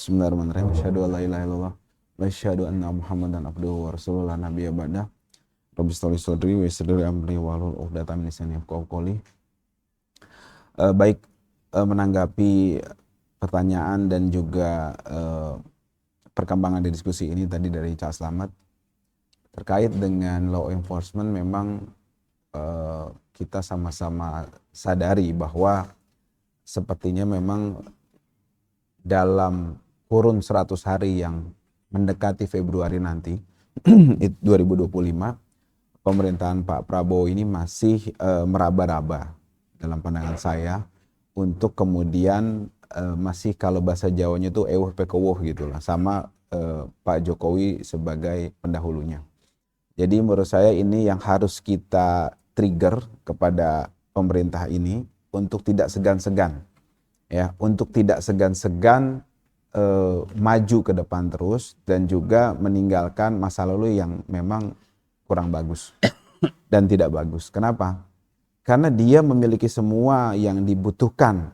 Bismillahirrahmanirrahim. Asyhadu an la ilaha illallah wa asyhadu anna Muhammadan abduhu wa rasuluhu la nabiyya ba'dah. Rabbi sholli sadri wa yassir li amri wahlul 'uqdatam min lisani yafqahu qawli. Baik, menanggapi pertanyaan dan juga perkembangan di diskusi ini tadi dari Cak Slamet terkait dengan law enforcement, memang kita sama-sama sadari bahwa sepertinya memang dalam kurun 100 hari yang mendekati Februari nanti 2025, pemerintahan Pak Prabowo ini masih meraba-raba dalam pandangan saya untuk kemudian masih, kalau bahasa Jawanya itu ewuh pekewuh gitulah, sama Pak Jokowi sebagai pendahulunya. Jadi menurut saya ini yang harus kita trigger kepada pemerintah ini untuk tidak segan-segan, ya, untuk tidak segan-segan maju ke depan terus dan juga meninggalkan masa lalu yang memang kurang bagus dan tidak bagus. Kenapa? Karena dia memiliki semua yang dibutuhkan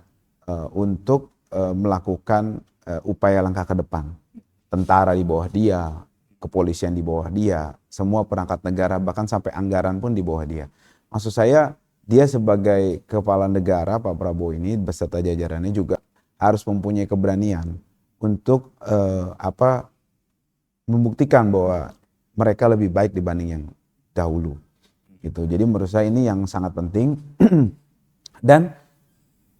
untuk melakukan upaya langkah ke depan. Tentara di bawah dia, kepolisian di bawah dia, semua perangkat negara, bahkan sampai anggaran pun di bawah dia. Maksud saya, dia sebagai kepala negara, Pak Prabowo ini beserta jajarannya juga harus mempunyai keberanian untuk membuktikan bahwa mereka lebih baik dibanding yang dahulu. Gitu. Jadi menurut saya ini yang sangat penting. Dan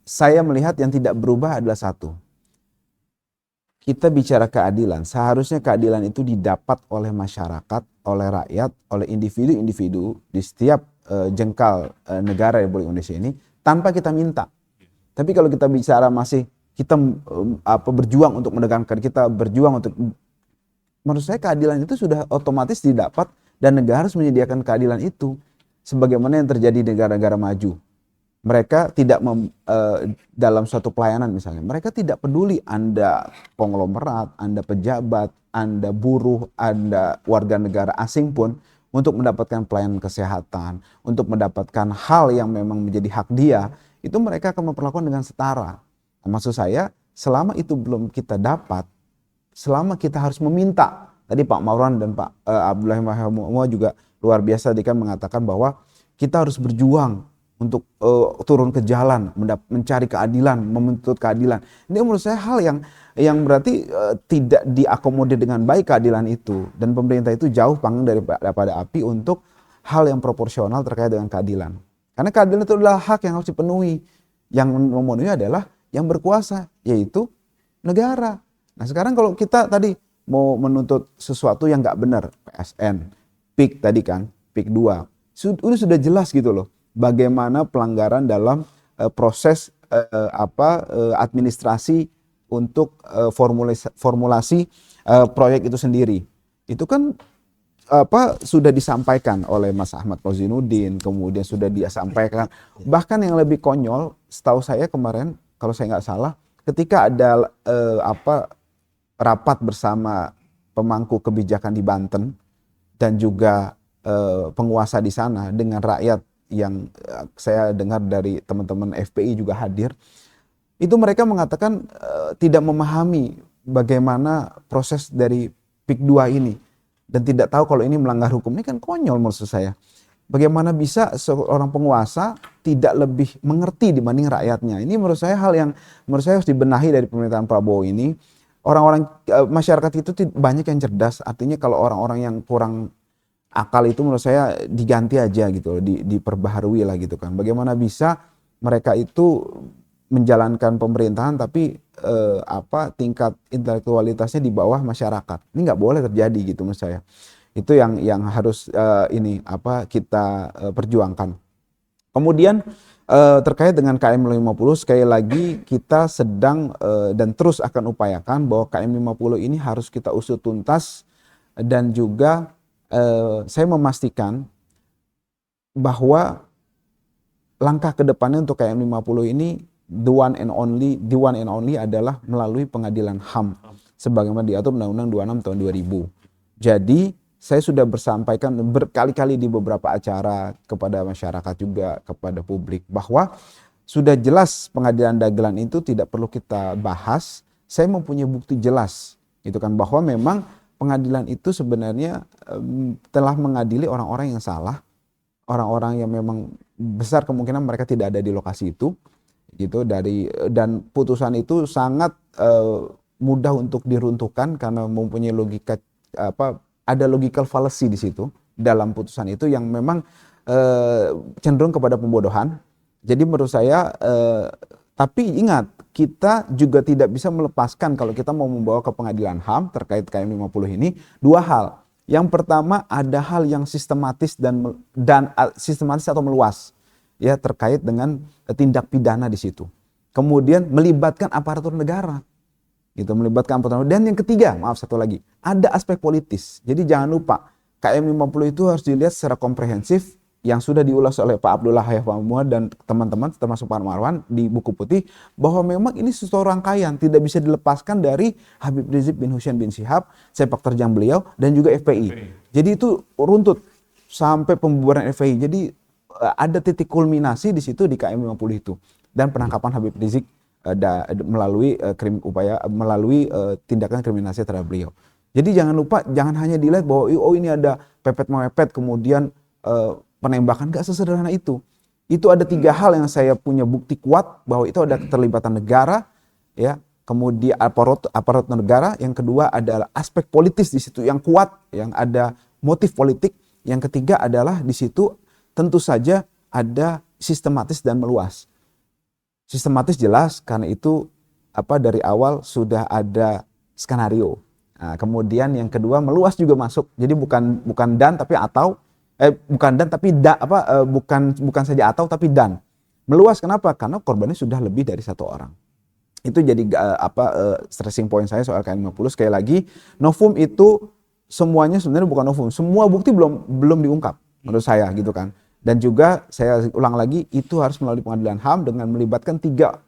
saya melihat yang tidak berubah adalah satu. Kita bicara keadilan, seharusnya keadilan itu didapat oleh masyarakat, oleh rakyat, oleh individu-individu di setiap jengkal negara Republik Indonesia ini tanpa kita minta. Tapi kalau kita bicara masih kita berjuang untuk menegakkan, kita berjuang untuk, menurut saya keadilan itu sudah otomatis didapat dan negara harus menyediakan keadilan itu. Sebagaimana yang terjadi di negara-negara maju. Mereka tidak dalam suatu pelayanan misalnya, mereka tidak peduli Anda konglomerat, Anda pejabat, Anda buruh, Anda warga negara asing pun, untuk mendapatkan pelayanan kesehatan, untuk mendapatkan hal yang memang menjadi hak dia, itu mereka akan memperlakukan dengan setara. Nah, maksud saya, selama itu belum kita dapat, selama kita harus meminta, tadi Pak Mauran dan Pak Abdullah Mahamudwa juga luar biasa tadi kan mengatakan bahwa kita harus berjuang untuk turun ke jalan, mencari keadilan, menuntut keadilan. Ini menurut saya hal yang berarti tidak diakomodir dengan baik keadilan itu. Dan pemerintah itu jauh panggang daripada api untuk hal yang proporsional terkait dengan keadilan. Karena keadilan itu adalah hak yang harus dipenuhi. Yang memenuhi adalah yang berkuasa, yaitu negara. Nah sekarang kalau kita tadi mau menuntut sesuatu yang nggak benar, PSN, PIK tadi kan, PIK 2, sudah jelas gitu loh. Bagaimana pelanggaran dalam proses administrasi untuk formulasi proyek itu sendiri. Itu kan sudah disampaikan oleh Mas Ahmad Kozzinuddin, kemudian sudah dia sampaikan. Bahkan yang lebih konyol, setahu saya kemarin, kalau saya nggak salah, ketika ada rapat bersama pemangku kebijakan di Banten dan juga penguasa di sana dengan rakyat yang saya dengar dari teman-teman FPI juga hadir, itu mereka mengatakan tidak memahami bagaimana proses dari PIK 2 ini dan tidak tahu kalau ini melanggar hukum. Ini kan konyol menurut saya. Bagaimana bisa seorang penguasa tidak lebih mengerti dibanding rakyatnya? Ini menurut saya hal yang menurut saya harus dibenahi dari pemerintahan Prabowo ini. Orang-orang masyarakat itu banyak yang cerdas, artinya kalau orang-orang yang kurang akal itu menurut saya diganti aja gitu, diperbaharui lah gitu kan. Bagaimana bisa mereka itu menjalankan pemerintahan tapi tingkat intelektualitasnya di bawah masyarakat. Ini nggak boleh terjadi gitu menurut saya. Itu yang harus kita perjuangkan. Kemudian terkait dengan KM 50, sekali lagi kita sedang dan terus akan upayakan bahwa KM 50 ini harus kita usut tuntas dan juga saya memastikan bahwa langkah ke depannya untuk KM 50 ini the one and only adalah melalui pengadilan HAM sebagaimana diatur Undang-Undang 26 tahun 2000. Jadi saya sudah bersampaikan berkali-kali di beberapa acara kepada masyarakat juga kepada publik bahwa sudah jelas pengadilan dagelan itu tidak perlu kita bahas saya mempunyai bukti jelas gitu kan, bahwa memang pengadilan itu sebenarnya telah mengadili orang-orang yang salah, orang-orang yang memang besar kemungkinan mereka tidak ada di lokasi itu gitu, dan putusan itu sangat mudah untuk diruntuhkan karena mempunyai logika ada logical fallacy di situ dalam putusan itu yang memang cenderung kepada pembodohan. Jadi menurut saya tapi ingat, kita juga tidak bisa melepaskan kalau kita mau membawa ke pengadilan HAM terkait KM 50 ini dua hal. Yang pertama, ada hal yang sistematis dan sistematis atau meluas ya terkait dengan tindak pidana di situ. Kemudian melibatkan aparatur negara. Gitu, melibatkan aparatur negara. Dan yang ketiga, maaf satu lagi, ada aspek politis. Jadi jangan lupa, KM 50 itu harus dilihat secara komprehensif yang sudah diulas oleh Pak Abdullah Hayah Muhammad dan teman-teman termasuk Pak Marwan di buku putih, bahwa memang ini sesuatu rangkaian tidak bisa dilepaskan dari Habib Rizik bin Hussein bin Syihab, sepak terjang beliau dan juga FPI. Jadi itu runtut sampai pembubaran FPI. Jadi ada titik kulminasi di situ di KM 50 itu dan penangkapan Habib Rizik melalui melalui tindakan kriminalisasi terhadap beliau. Jadi jangan lupa, jangan hanya dilihat bahwa oh ini ada pepet mepet kemudian penembakan, gak sesederhana itu. Itu ada tiga hal yang saya punya bukti kuat bahwa itu ada keterlibatan negara, ya, kemudian aparat negara. Yang kedua adalah aspek politis di situ yang kuat, yang ada motif politik. Yang ketiga adalah di situ tentu saja ada sistematis dan meluas. Sistematis jelas karena itu dari awal sudah ada skenario. Nah, kemudian yang kedua meluas juga masuk. Jadi bukan dan tapi atau. Bukan dan tapi bukan saja atau tapi dan. Meluas kenapa? Karena korbannya sudah lebih dari satu orang. Itu jadi stressing point saya soal KM 50. Sekali lagi, novum itu semuanya sebenarnya bukan novum. Semua bukti belum diungkap menurut saya gitu kan. Dan juga saya ulang lagi, itu harus melalui pengadilan HAM dengan melibatkan tiga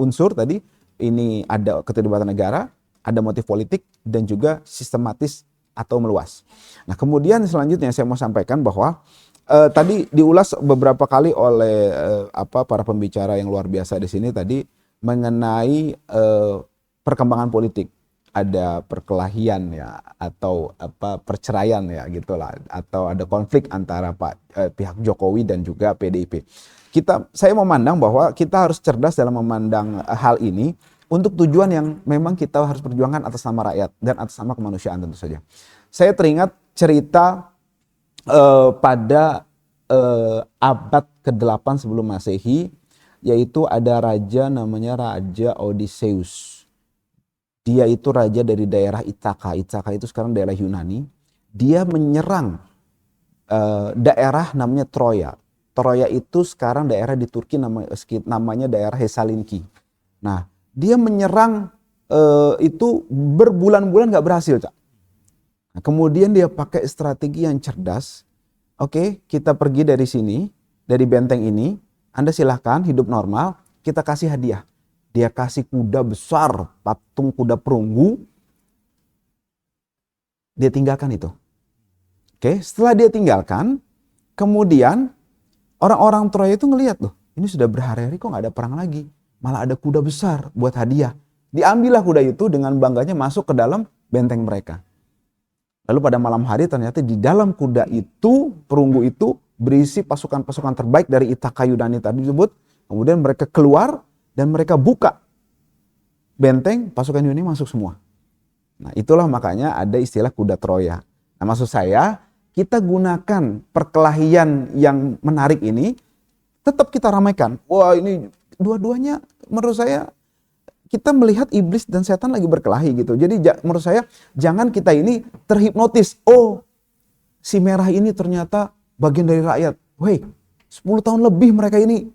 unsur tadi. Ini ada keterlibatan negara, ada motif politik dan juga sistematis atau meluas. Nah, kemudian selanjutnya saya mau sampaikan bahwa tadi diulas beberapa kali oleh para pembicara yang luar biasa di sini tadi mengenai perkembangan politik. Ada perkelahian ya atau perceraian ya gitulah, atau ada konflik antara pihak Jokowi dan juga PDIP. Saya memandang bahwa kita harus cerdas dalam memandang hal ini untuk tujuan yang memang kita harus perjuangkan atas nama rakyat dan atas nama kemanusiaan tentu saja. Saya teringat cerita pada abad ke-8 sebelum Masehi, yaitu ada raja namanya Raja Odysseus. Dia itu raja dari daerah Ithaka. Ithaka itu sekarang daerah Yunani. Dia menyerang daerah namanya Troya. Troya itu sekarang daerah di Turki namanya daerah Thessaloniki. Nah, dia menyerang itu berbulan-bulan gak berhasil, Cak. Nah, kemudian dia pakai strategi yang cerdas. Oke, kita pergi dari sini, dari benteng ini. Anda silahkan hidup normal, kita kasih hadiah. Dia kasih kuda besar, patung kuda perunggu. Dia tinggalkan itu. Oke, setelah dia tinggalkan, kemudian orang-orang Troya itu ngelihat loh, ini sudah berhari-hari kok gak ada perang lagi. Malah ada kuda besar buat hadiah. Diambillah kuda itu dengan bangganya masuk ke dalam benteng mereka. Lalu pada malam hari ternyata di dalam kuda itu, perunggu itu berisi pasukan-pasukan terbaik dari Ithaka Yunani tadi disebut. Kemudian mereka keluar dan mereka buka benteng, pasukan Yunani masuk semua. Nah, itulah makanya ada istilah kuda Troya. Nah, maksud saya kita gunakan perkelahian yang menarik ini, tetap kita ramaikan. Wah, ini dua-duanya menurut saya kita melihat iblis dan setan lagi berkelahi gitu. Jadi menurut saya jangan kita ini terhipnotis. Oh, si merah ini ternyata bagian dari rakyat. Woi, 10 tahun lebih mereka ini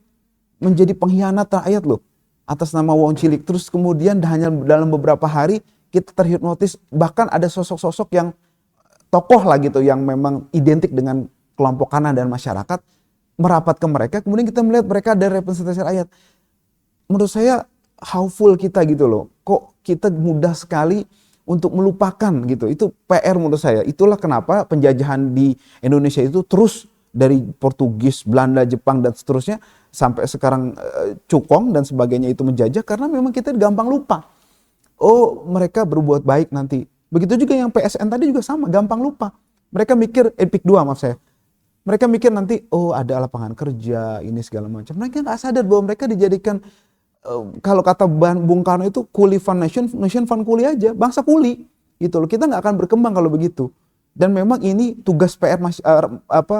menjadi pengkhianat rakyat loh. Atas nama wong cilik. Terus kemudian hanya dalam beberapa hari kita terhipnotis. Bahkan ada sosok-sosok yang tokoh lah gitu yang memang identik dengan kelompok kanan dan masyarakat. Merapat ke mereka. Kemudian kita melihat mereka ada representasi rakyat. Menurut saya how full kita gitu loh. Kok kita mudah sekali untuk melupakan gitu. Itu PR menurut saya. Itulah kenapa penjajahan di Indonesia itu terus dari Portugis, Belanda, Jepang dan seterusnya sampai sekarang Cukong dan sebagainya itu menjajah karena memang kita gampang lupa. oh mereka berbuat baik nanti. Begitu juga yang PSN tadi juga sama, gampang lupa. Mereka mikir, PIK 2 maaf saya. Mereka mikir nanti, oh ada lapangan kerja, ini segala macam. Mereka nggak sadar bahwa mereka dijadikan, kalau kata Bung Karno itu kuli fund nation fund kuli aja, bangsa kuli. Gitu loh. Kita nggak akan berkembang kalau begitu. Dan memang ini tugas PR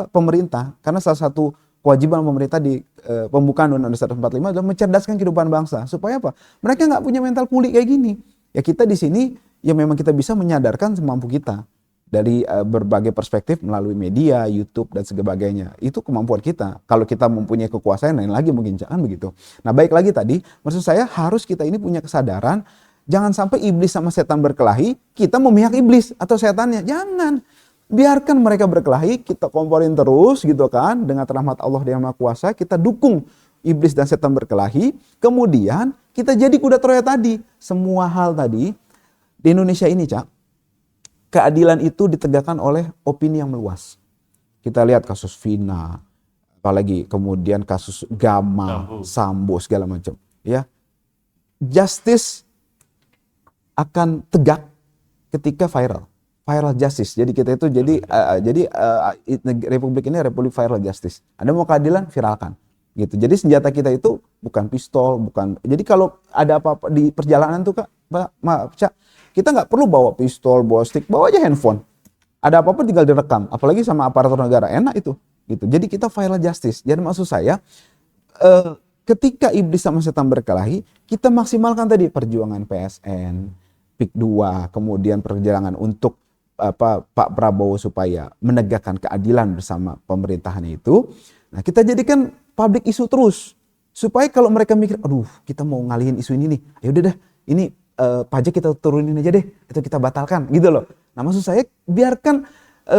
pemerintah, karena salah satu kewajiban pemerintah di pembukaan Undang-Undang 145 adalah mencerdaskan kehidupan bangsa. Supaya apa? Mereka nggak punya mental kuli kayak gini. Ya kita di sini, ya memang kita bisa menyadarkan semampu kita. Dari berbagai perspektif melalui media, YouTube, dan sebagainya. Itu kemampuan kita. Kalau kita mempunyai kekuasaan, lain lagi mungkin jangan begitu. Nah baik lagi tadi, maksud saya harus kita ini punya kesadaran, jangan sampai iblis sama setan berkelahi, kita memihak iblis atau setannya. Jangan. Biarkan mereka berkelahi, kita komporin terus gitu kan. Dengan rahmat Allah yang Maha Kuasa, kita dukung iblis dan setan berkelahi. Kemudian kita jadi kuda Troya tadi. Semua hal tadi, di Indonesia ini Cak, keadilan itu ditegakkan oleh opini yang meluas. Kita lihat kasus Vina, apalagi kemudian kasus Gama, Sambo segala macam. Ya, justice akan tegak ketika viral justice. Jadi kita itu Republik ini Republik viral justice. Anda mau keadilan, viralkan. Gitu. Jadi senjata kita itu bukan pistol, bukan. Jadi kalau ada apa-apa di perjalanan tuh Kak, maaf Cak, kita nggak perlu bawa pistol, bawa stick, bawa aja handphone. Ada apa-apa tinggal direkam, apalagi sama aparatur negara, enak itu. Gitu. Jadi kita viral justice. Jadi maksud saya, ketika iblis sama setan berkelahi, kita maksimalkan tadi perjuangan PSN, PIK 2, kemudian perjuangan untuk Pak Prabowo supaya menegakkan keadilan bersama pemerintahannya itu. Nah kita jadikan public issue terus. Supaya kalau mereka mikir, aduh kita mau ngalihin isu ini nih, ya udah dah, ini pajak kita turunin aja deh, itu kita batalkan gitu loh. Nah maksud saya biarkan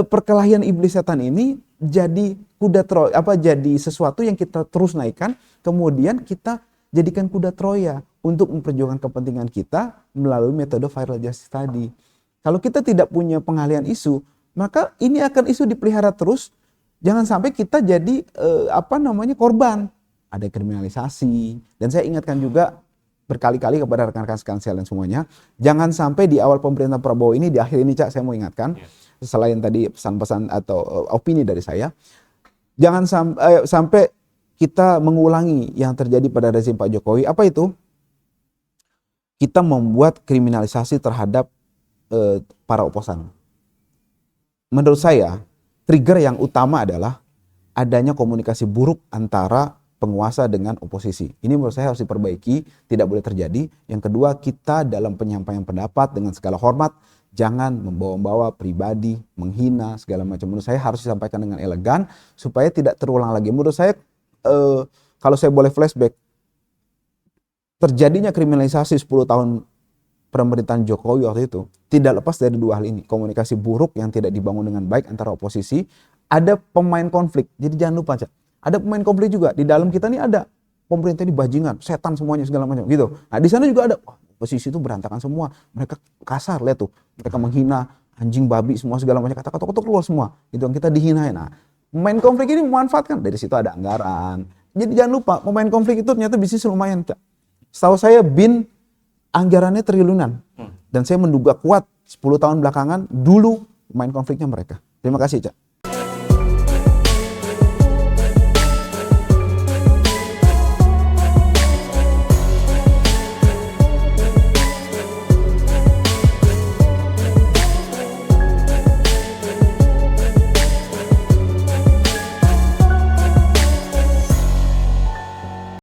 perkelahian iblis setan ini jadi kuda Troya, jadi sesuatu yang kita terus naikkan, kemudian kita jadikan kuda Troya untuk memperjuangkan kepentingan kita melalui metode viral justice tadi. Kalau kita tidak punya pengalihan isu, maka ini akan isu dipelihara terus. Jangan sampai kita jadi korban. Ada kriminalisasi. Dan saya ingatkan juga berkali-kali kepada rekan-rekan sekalian semuanya, jangan sampai di awal pemerintahan Prabowo ini, di akhir ini Cak, saya mau ingatkan, selain tadi pesan-pesan atau opini dari saya, jangan sampai kita mengulangi yang terjadi pada rezim Pak Jokowi. Apa itu? Kita membuat kriminalisasi terhadap para oposan. Menurut saya, trigger yang utama adalah adanya komunikasi buruk antara penguasa dengan oposisi. Ini menurut saya harus diperbaiki, tidak boleh terjadi. Yang kedua, kita dalam penyampaian pendapat dengan segala hormat, jangan membawa-bawa pribadi, menghina, segala macam. Menurut saya harus disampaikan dengan elegan, supaya tidak terulang lagi. Menurut saya, kalau saya boleh flashback, terjadinya kriminalisasi 10 tahun pemerintahan Jokowi waktu itu, tidak lepas dari dua hal ini. Komunikasi buruk yang tidak dibangun dengan baik antara oposisi, ada pemain konflik. Jadi jangan lupa, Cak. Ada pemain konflik juga. Di dalam kita ini ada pemerintah ini bajingan, setan semuanya segala macam gitu. Nah, di sana juga ada posisi itu berantakan semua. Mereka kasar, lihat tuh. Mereka menghina anjing, babi, semua segala macam, kata-kata kotor keluar semua. Itu yang kita dihinain. Nah, pemain konflik ini memanfaatkan, dari situ ada anggaran. Jadi jangan lupa, pemain konflik itu ternyata bisnis lumayan. Setahu saya BIN anggarannya triliunan. Dan saya menduga kuat 10 tahun belakangan dulu pemain konfliknya mereka. Terima kasih, Cak.